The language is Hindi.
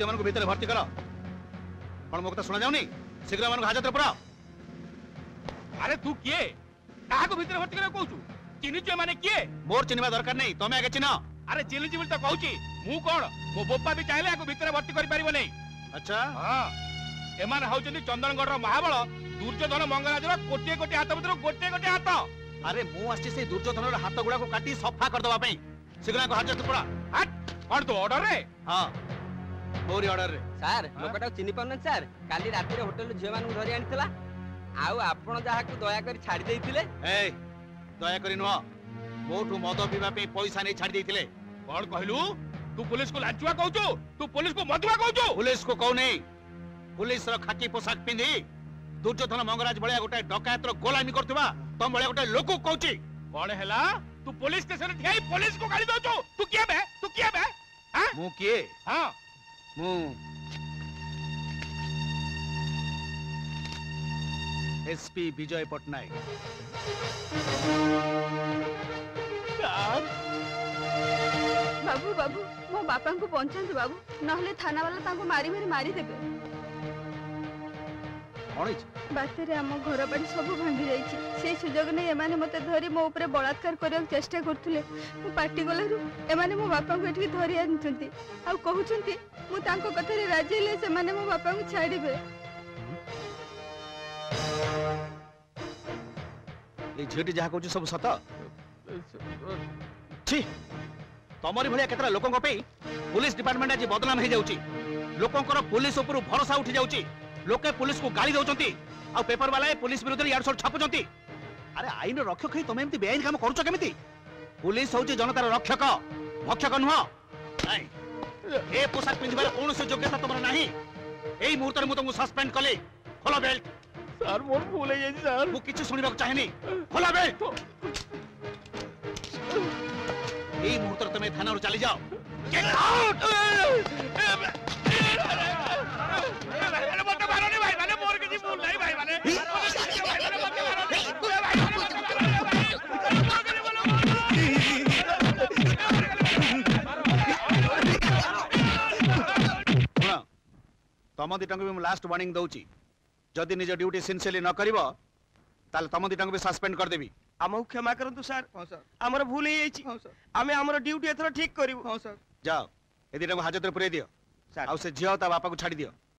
जल्दी मन को भीतर भर्ती करो कौन मो कथा सुना जाऊनी शीघ्र मन को हाजत रे पुराओ। अरे तू किए कहा को भीतर भर्ती करे कहू चिन्ही छु माने किए मोर चिन्हवा दरकार नहीं तमे आगे चिन्ह। अरे चिन्ही बोल तो कहूची मु कोन मो बोपा भी चाहिले आको भीतर भर्ती करि परिबो नहीं। अच्छा हां एमान हौचंदी चंदनगढ़ महाबल दुर्योधन मंगराजर कोटे कोटे हाथ भीतर गोटे गोटे हाथ। अरे मु आछि से दुर्योधन रो हाथ गुडा को काटी सफा कर दवा पई शीघ्र को हाजत पुरा। हट कोन तो ऑर्डर रे। हां मोरी ऑर्डर रे सर लोकटा चिन्ही पाउन सर काली राती रे होटल झियो मानु धरि आनितला आउ आपण जाहा को दया करी छाडी देइथिले। ए दया करी नुआ मोठू मद पीवा पे पैसा नहीं छाड़ी देथिले। कौन कहलू तू पुलिस को लाचुआ कहू तू पुलिस को मधुआ कहू। पुलिस को कहू नहीं पुलिस रो खाकी पोशाक पिंधी दुर्योधन मंगराज भलिया गोटे डकायत रो गोलामी करथबा तम भलिया गोटे लोक कहूची। कौन हैला तू पुलिस स्टेशन ठियाई पुलिस को गाली दउछु तू किए बे हां मु किए हां मु एसपी विजय पटनायक। बाबू बाबू मो बापा को बंचातु बाबू नहले थाना वाला मारी देबे। बातेरे आम घर बाड़ी सब भांगी जाइछि से सुजोग नै एमाने मते धरि मो ऊपर बलात्कार करक चेष्टा करथुले मु पार्टी गलारु एमाने मो बापा को एठी धरि आनछंती आ कहउछंती मु तांको कथरे राजी ले से माने मो बापा को छाड़ीबे। ए झेटी जहा कहू सब सत छी तमरी भलिया केतरा लोकन पे पुलिस डिपार्टमेंट आज बदनाम हो जाउची लोकंकर पुलिस ऊपर भरोसा उठी जाउची लोके पुलिस को गाली दउचंती आ पेपर वाला पुलिस विरुद्ध यार सब छापुचंती। अरे आईन रक्षक ही तुम एमती बेआईन काम करूछ केमिति पुलिस होची जनतार रक्षक भक्षक नुह। ए पोशाक पिंधिबार कौन से योग्यता तुमर नाही एई मुहूर्त मु तुमको सस्पेंड कले। खोलो बेल्ट। सर मोर भूल है सर मु किछ सुनिबाक चाहेनी खोलो बेल्ट। এই মুহূর্তে তুমি থানার চলে যাও। Get out. মত মারনি ভাই মানে মোর কিছু ভুল নাই ভাই মানে तम दिटांग भी लास्ट वार्निंग दउची जदि निज ड्यूटी सिंसियरली न करिवो ताले तम दिटांग भी सस्पेंड कर देबी। आमको क्षमा करंतु सर। हां सर हमर भूल हे जाइछि। हां सर आमे हमर ड्यूटी एथरो ठीक करिवो। हां सर जाओ ए दिटा को हाजत रे पुरे दियो आ से झियो ता बापा को छाड़ी दियो।